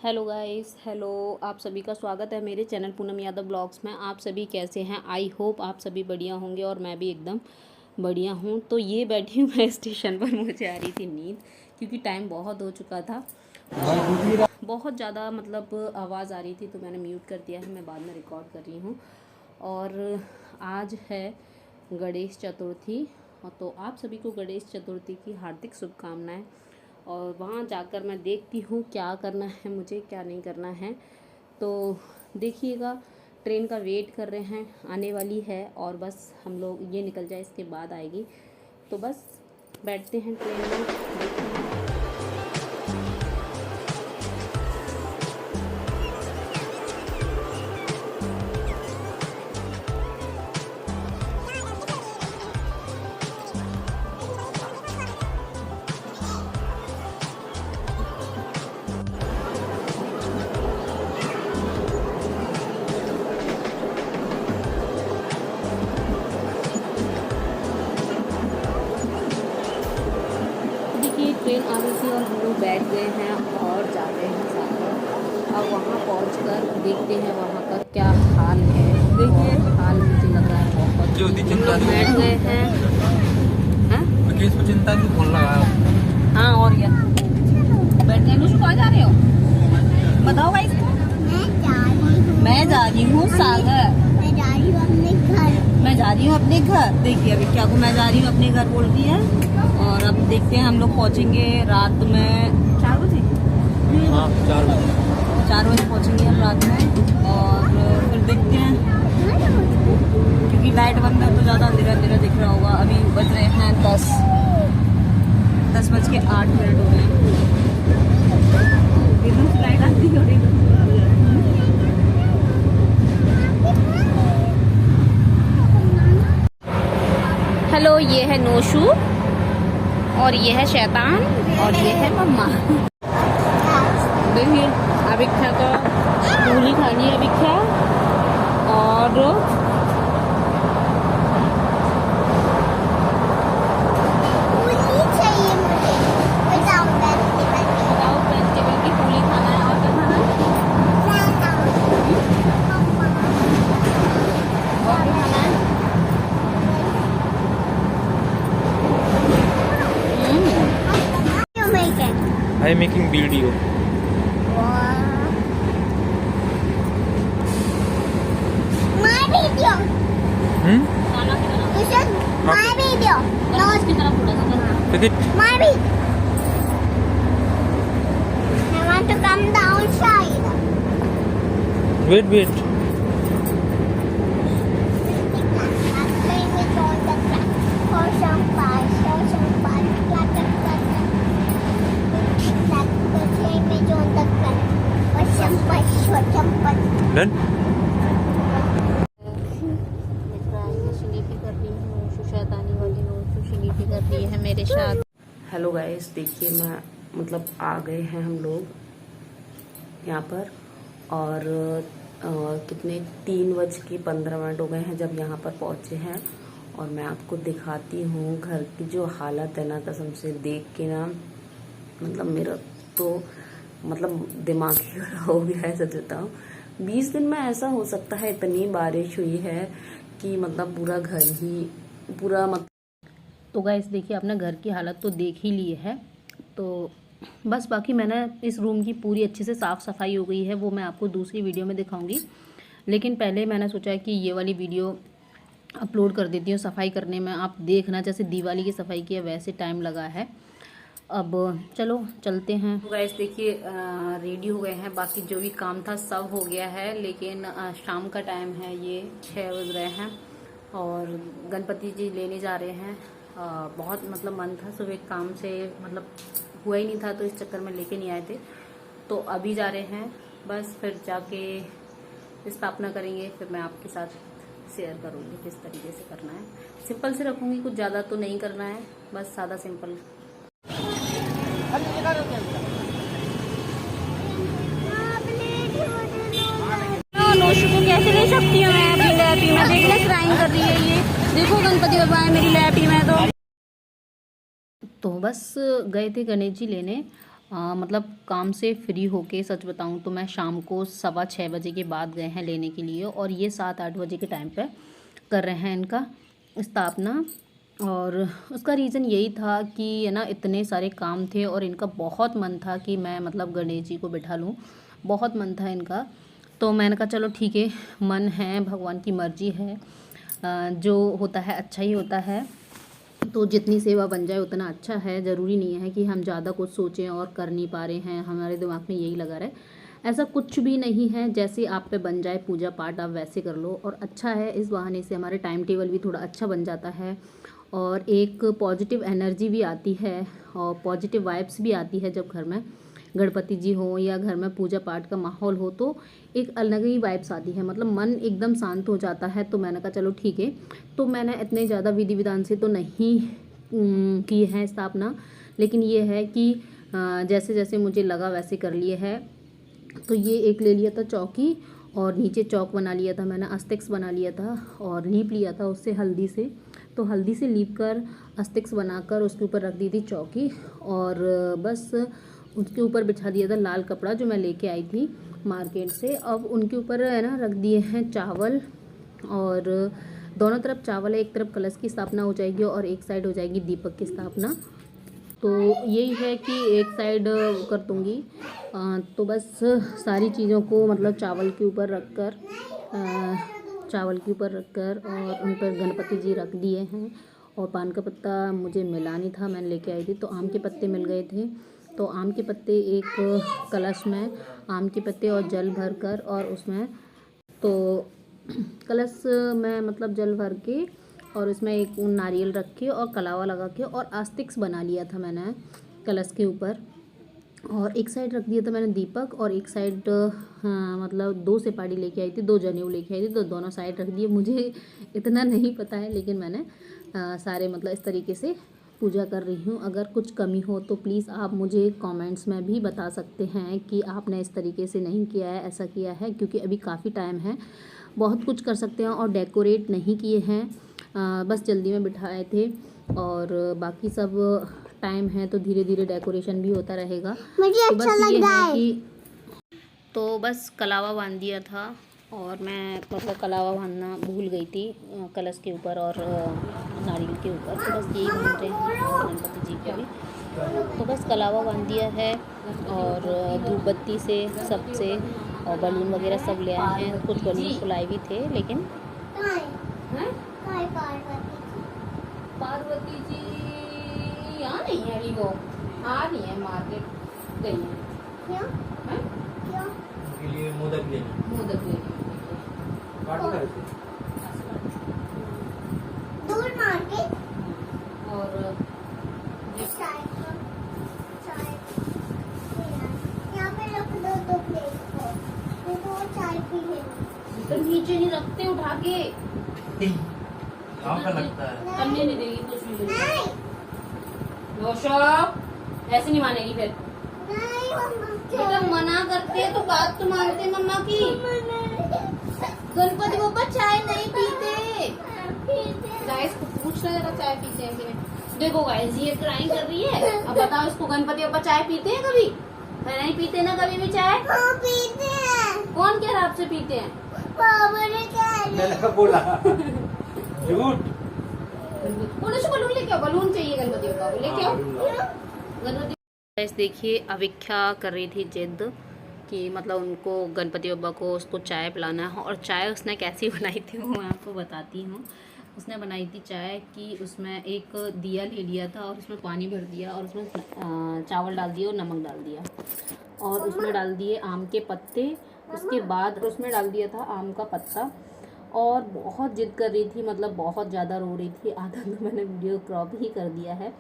Hello guys, hello. आप सभी का स्वागत है मेरे चैनल पूनम यादव ब्लॉग्स में। आप सभी कैसे हैं? आई होप आप सभी बढ़िया होंगे और मैं भी एकदम बढ़िया हूँ। तो ये बैठी हूँ मैं स्टेशन पर, मुझे आ रही थी नींद क्योंकि टाइम बहुत हो चुका था। बहुत ज़्यादा मतलब आवाज़ आ रही थी तो मैंने म्यूट कर दिया है, मैं बाद में रिकॉर्ड कर रही हूँ। और आज है गणेश चतुर्थी, तो आप सभी को गणेश चतुर्थी की हार्दिक शुभकामनाएँ। और वहाँ जाकर मैं देखती हूँ क्या करना है मुझे, क्या नहीं करना है। तो देखिएगा, ट्रेन का वेट कर रहे हैं, आने वाली है और बस हम लोग ये निकल जाए इसके बाद आएगी। तो बस बैठते हैं ट्रेन में, देखते हैं। ट्रेन आ गई थी और हम लोग बैठ गए हैं और जा रहे हैं साथ में। अब वहाँ पहुँचकर देखते हैं वहाँ का क्या हाल है। देखिए हाल मुझे लग रहा है बहुत। हम लोग बैठ गए हैं। चिंता की फोन लगाया। हाँ, और क्या बैठ गए। नुशु कहाँ जा रहे हो बताओ भाई। मैं जा रही हूँ सागर, मैं जा रही हूँ अपने घर। मैं जा रही हूँ अपने घर। देखिए अभी क्या को मैं जा रही हूँ अपने घर बोलती है। और अब देखते हैं हम लोग पहुँचेंगे रात में 4 बजे। हाँ, 4 बजे पहुँचेंगे हम रात में। और फिर देखते हैं क्योंकि लाइट बंद है तो ज़्यादा अंधेरा अंधेरा दिख रहा होगा। अभी बज रहे हैं 10:08 हो गए हैं। एकदम से लाइट आती है। हेलो, ये है नोशू और ये है शैतान और ये है मम्मा। देखिए अभिख्या को पूरी खानी है। अभिख्या और पूरी चाहिए मुझे विदाउट वेजिटेबल की पूरी खाना है। और क्या खाना है? और क्या खाना है? I am making video. My video. खाना की तरह You said my video. Not की तरह थोड़ा सा करना। Take it. my video. I want to come downside. Wait. I'm playing with all the track. For some fun. Playing with all the track. For some fun. Done. शनीफी कर रही हूँ, शैतानी वाली नोशू शनीफी कर रही है मेरे साथ। हेलो गाइस, देखिए मैं मतलब आ गए हैं हम लोग यहाँ पर। और कितने 3:15 हो गए हैं जब यहाँ पर पहुँचे हैं। और मैं आपको दिखाती हूँ घर की जो हालत है ना, कसम से देख के ना मतलब मेरा तो मतलब दिमाग ही खराब हो गया है। सच बताऊँ 20 दिन में ऐसा हो सकता है, इतनी बारिश हुई है कि मतलब पूरा घर ही पूरा तो गाइस देखिए अपने घर की हालत तो देख ही ली है। तो बस बाकी मैंने इस रूम की पूरी अच्छे से साफ़ सफाई हो गई है, वो मैं आपको दूसरी वीडियो में दिखाऊंगी। लेकिन पहले मैंने सोचा कि ये वाली वीडियो अपलोड कर देती हूँ सफाई करने में। आप देखना जैसे दिवाली की सफाई की है वैसे टाइम लगा है। अब चलो चलते हैं। तो गाइस देखिए रेडी हो गए हैं, बाकी जो भी काम था सब हो गया है। लेकिन शाम का टाइम है, ये 6 बज रहे हैं और गणपति जी लेने जा रहे हैं। बहुत मतलब मन था, सुबह काम से मतलब हुआ ही नहीं था तो इस चक्कर में लेके नहीं आए थे। तो अभी जा रहे हैं, बस फिर जाके स्थापना करेंगे। फिर मैं आपके साथ शेयर करूँगी किस तरीके से करना है। सिंपल से रखूँगी, कुछ ज़्यादा तो नहीं करना है, बस सादा सिंपल। नोशू को कैसे ले सकती हूँ मैं अपनी लैपी में? देखना क्राइम कर रही है ये। देखो गणपति बाबा है मेरी लैपी में। तो बस गए थे गणेश जी लेने मतलब काम से फ्री होके सच बताऊं तो मैं शाम को 6:15 बजे के बाद गए हैं लेने के लिए, और ये 7-8 बजे के टाइम पे कर रहे हैं इनका स्थापना। और उसका रीज़न यही था कि है ना, इतने सारे काम थे और इनका बहुत मन था कि मैं मतलब गणेश जी को बिठा लूँ, बहुत मन था इनका। तो मैंने कहा चलो ठीक है, मन है, भगवान की मर्जी है, जो होता है अच्छा ही होता है। तो जितनी सेवा बन जाए उतना अच्छा है, ज़रूरी नहीं है कि हम ज़्यादा कुछ सोचें और कर नहीं पा रहे हैं, हमारे दिमाग में यही लगा रहे। ऐसा कुछ भी नहीं है, जैसे आप पे बन जाए पूजा पाठ आप वैसे कर लो, और अच्छा है, इस बहाने से हमारे टाइम टेबल भी थोड़ा अच्छा बन जाता है और एक पॉजिटिव एनर्जी भी आती है और पॉजिटिव वाइब्स भी आती है। जब घर में गणपति जी हो या घर में पूजा पाठ का माहौल हो तो एक अलग ही वाइब्स आती है, मतलब मन एकदम शांत हो जाता है। तो मैंने कहा चलो ठीक है। तो मैंने इतने ज़्यादा विधि विधान से तो नहीं की है स्थापना, लेकिन ये है कि जैसे जैसे मुझे लगा वैसे कर लिए है। तो ये एक ले लिया था चौकी, और नीचे चौक बना लिया था मैंने, अस्तिक्स बना लिया था और लीप लिया था उससे हल्दी से। तो हल्दी से लीप कर अस्तिक्स बनाकर उसके ऊपर रख दी थी चौकी, और बस उसके ऊपर बिछा दिया था लाल कपड़ा जो मैं लेके आई थी मार्केट से। अब उनके ऊपर है ना रख दिए हैं चावल, और दोनों तरफ चावल है, एक तरफ कलश की स्थापना हो जाएगी और एक साइड हो जाएगी दीपक की स्थापना। तो यही है कि एक साइड कर दूँगी। तो बस सारी चीज़ों को मतलब चावल के ऊपर रखकर और उन पर गणपति जी रख दिए हैं। और पान का पत्ता मुझे मिला नहीं था, मैंने लेके आई थी, तो आम के पत्ते मिल गए थे। तो आम के पत्ते एक कलश में आम के पत्ते और जल भर कर, और उसमें तो कलश में मतलब जल भर के और उसमें एक नारियल रख के और कलावा लगा के और आस्तिक्स बना लिया था मैंने कलश के ऊपर। और एक साइड रख दिया था मैंने दीपक, और एक साइड मतलब 2 सुपारी लेके आई थी, 2 जनेऊ लेके आई थी, तो दोनों साइड रख दिए। मुझे इतना नहीं पता है, लेकिन मैंने सारे मतलब इस तरीके से पूजा कर रही हूँ। अगर कुछ कमी हो तो प्लीज़ आप मुझे कमेंट्स में भी बता सकते हैं कि आपने इस तरीके से नहीं किया है, ऐसा किया है, क्योंकि अभी काफ़ी टाइम है, बहुत कुछ कर सकते हैं। और डेकोरेट नहीं किए हैं, बस जल्दी में बिठाए थे, और बाकी सब टाइम है तो धीरे धीरे डेकोरेशन भी होता रहेगा। मुझे तो अच्छा बस ये लग रहा है है। कि तो बस कलावा बांध दिया था, और मैं मतलब कलावा बांधना भूल गई थी कलश के ऊपर और नारियल के ऊपर। तो बस यही बांध रहे हैं और गणपति जी को भी। तो बस कलावा बांध दिया है, और धूप बत्ती से सबसे और बलून वगैरह सब ले आए हैं। कुछ बलून फुलाए भी थे, लेकिन पार्वती जी यहाँ नहीं है, अभी वो आ रही है, मार्केट गई है। क्यों? हैं? क्यों? के लिए मोदक लेना मोदक लेने। दूर मार्केट और यहाँ पे रख दो प्लेट को, मेरे को वो चाय पी लेनी। तो नीचे नहीं रखते, उठा के आपका लगता है करने नहीं देगी कुछ भी। नहीं ऐसे नहीं मानेगी फिर। नहीं बेटा मना करते तो बात तो मानते मम्मा की। गणपति बप्पा चाय नहीं पीते। गाइस को पूछ रहा है चाय पीते हैं कि नहीं। देखो गाइस ये क्राइम कर रही है। अब बताओ इसको गणपति बप्पा चाय पीते हैं कभी? नहीं पीते ना कभी भी चाय। हाँ पीते हैं। कौन कह रहा आपसे पीते हैं? पापा ने कहा मैंने बोला झूठ। बलून लेके आओ, बलून चाहिए गणपति बप्पा को, लेके आओ गणपति। गाइस देखिए अविख्या कर रही थी जिद कि मतलब उनको गणपति बप्पा को उसको चाय पिलाना है। और चाय उसने कैसी बनाई थी वो मैं आपको बताती हूँ। उसने बनाई थी चाय कि उसमें एक दिया ले लिया था और उसमें पानी भर दिया और उसमें चावल डाल दिया और नमक डाल दिया और उसमें डाल दिए आम के पत्ते। उसके बाद उसमें डाल दिया था आम का पत्ता और बहुत जिद कर रही थी, मतलब बहुत ज़्यादा रो रही थी। आधा तो मैंने वीडियो क्रॉप ही कर दिया है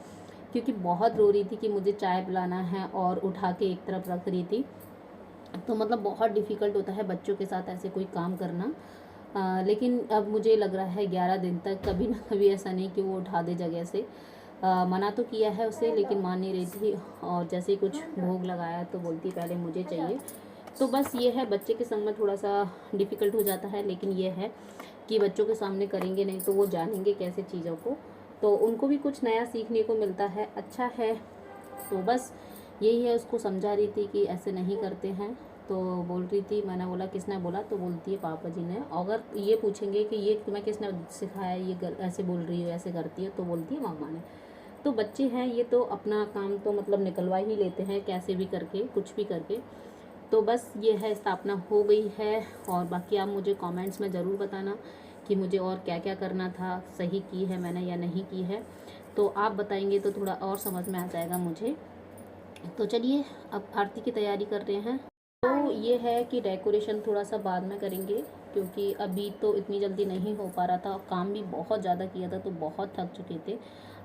क्योंकि बहुत रो रही थी कि मुझे चाय पिलाना है और उठा के एक तरफ रख रही थी। तो मतलब बहुत डिफ़िकल्ट होता है बच्चों के साथ ऐसे कोई काम करना। लेकिन अब मुझे लग रहा है 11 दिन तक कभी ना कभी ऐसा नहीं कि वो उठा दे जगह से। मना तो किया है उसे लेकिन मान नहीं रही थी और जैसे ही कुछ भोग लगाया तो बोलती पहले मुझे चाहिए। तो बस ये है, बच्चे के संग में थोड़ा सा डिफ़िकल्ट हो जाता है, लेकिन ये है कि बच्चों के सामने करेंगे नहीं तो वो जानेंगे कैसे चीज़ों को, तो उनको भी कुछ नया सीखने को मिलता है, अच्छा है। तो बस यही है, उसको समझा रही थी कि ऐसे नहीं करते हैं। तो बोल रही थी, मैंने बोला किसने बोला, तो बोलती है पापा जी ने। अगर ये पूछेंगे कि ये तुम्हें किसने सिखाया, ये ऐसे बोल रही हो, ऐसे करती है, तो बोलती है मम्मा ने। तो बच्चे हैं ये, तो अपना काम तो मतलब निकलवा ही लेते हैं कैसे भी करके, कुछ भी करके। तो बस ये है, स्थापना हो गई है। और बाकी आप मुझे कमेंट्स में ज़रूर बताना कि मुझे और क्या क्या करना था, सही की है मैंने या नहीं की है। तो आप बताएंगे तो थोड़ा और समझ में आ जाएगा मुझे। तो चलिए अब आरती की तैयारी कर रहे हैं। तो ये है कि डेकोरेशन थोड़ा सा बाद में करेंगे, क्योंकि अभी तो इतनी जल्दी नहीं हो पा रहा था, काम भी बहुत ज़्यादा किया था तो बहुत थक चुके थे।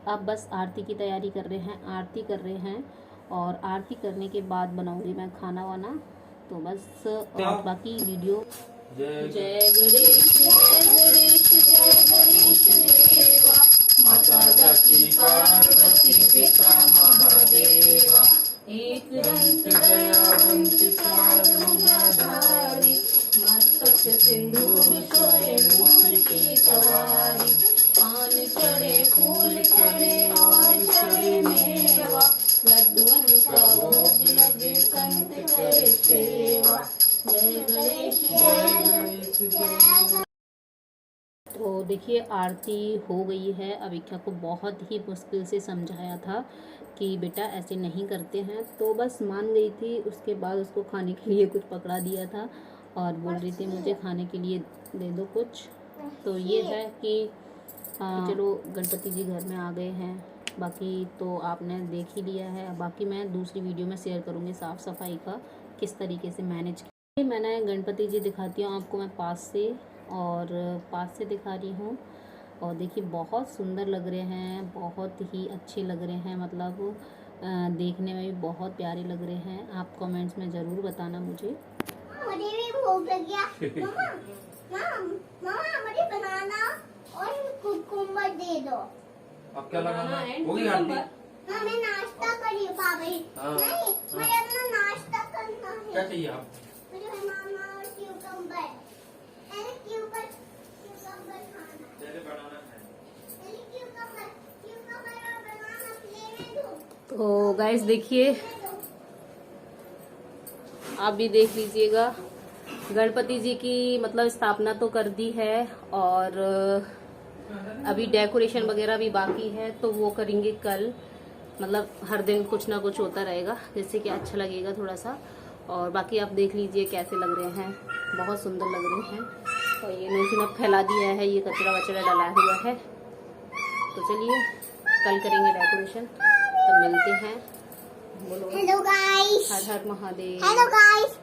अब बस आरती की तैयारी कर रहे हैं, आरती कर रहे हैं, और आरती करने के बाद बनाऊंगी मैं खाना वाना। तो बस और बाकी वीडियो। जय गणेश जय गणेश जय गणेश देवा, माता जाकी पार्वती पिता महादेवा, एक रंग दयावंत चार गुणधारी, मस्तक सिंदूर सोए मूल की सवारी, पान चढ़े फूल चढ़े और चढ़े मेवा, लड्डुअन का भोग लगे संत करे सेवा, जय गणेश जय गणेश जय। तो देखिए आरती हो गई है। अभिक्षा को बहुत ही मुश्किल से समझाया था कि बेटा ऐसे नहीं करते हैं, तो बस मान गई थी। उसके बाद उसको खाने के लिए कुछ पकड़ा दिया था और बोल रही थी मुझे खाने के लिए दे दो कुछ। तो ये है कि चलो गणपति जी घर में आ गए हैं। बाकी तो आपने देख ही लिया है, बाकी मैं दूसरी वीडियो में शेयर करूँगी साफ़ सफाई का किस तरीके से मैनेज किया। मैंने गणपति जी दिखाती हूँ आपको मैं पास से दिखा रही हूँ। और देखिए बहुत सुंदर लग रहे हैं, बहुत ही अच्छे लग रहे हैं, मतलब देखने में भी बहुत प्यारे लग रहे हैं। आप कमेंट्स में ज़रूर बताना मुझे भी भूख लग गया। मम्मा मुझे बनाना और कुकुम्बर दे दो। अब क्या लगाना है? हो गई आरती? मैं नाश्ता करी पापा। नहीं, मुझे अपना नाश्ता करना है। क्या चाहिए आप? मुझे बनाना और क्यूकम्बर। पहले क्यूकम्बर खाना। पहले बनाना है। पहले क्यूकम्बर और बनाना लेने दो। तो गाइस देखिए, आप भी देख लीजिएगा। गणपति जी की मतलब स्थापना तो कर दी है और अभी डेकोरेशन वगैरह भी बाकी है, तो वो करेंगे कल। मतलब हर दिन कुछ ना कुछ होता रहेगा, जिससे कि अच्छा लगेगा थोड़ा सा। और बाकी आप देख लीजिए कैसे लग रहे हैं, बहुत सुंदर लग रहे हैं। और ये नौसिन अब फैला दिया है, ये कचरा वचरा डाला हुआ है। तो चलिए कल करेंगे डेकोरेशन, तब मिलते हैं। बोलो हेलो गाइस। हर हर महादेव। Hello guys.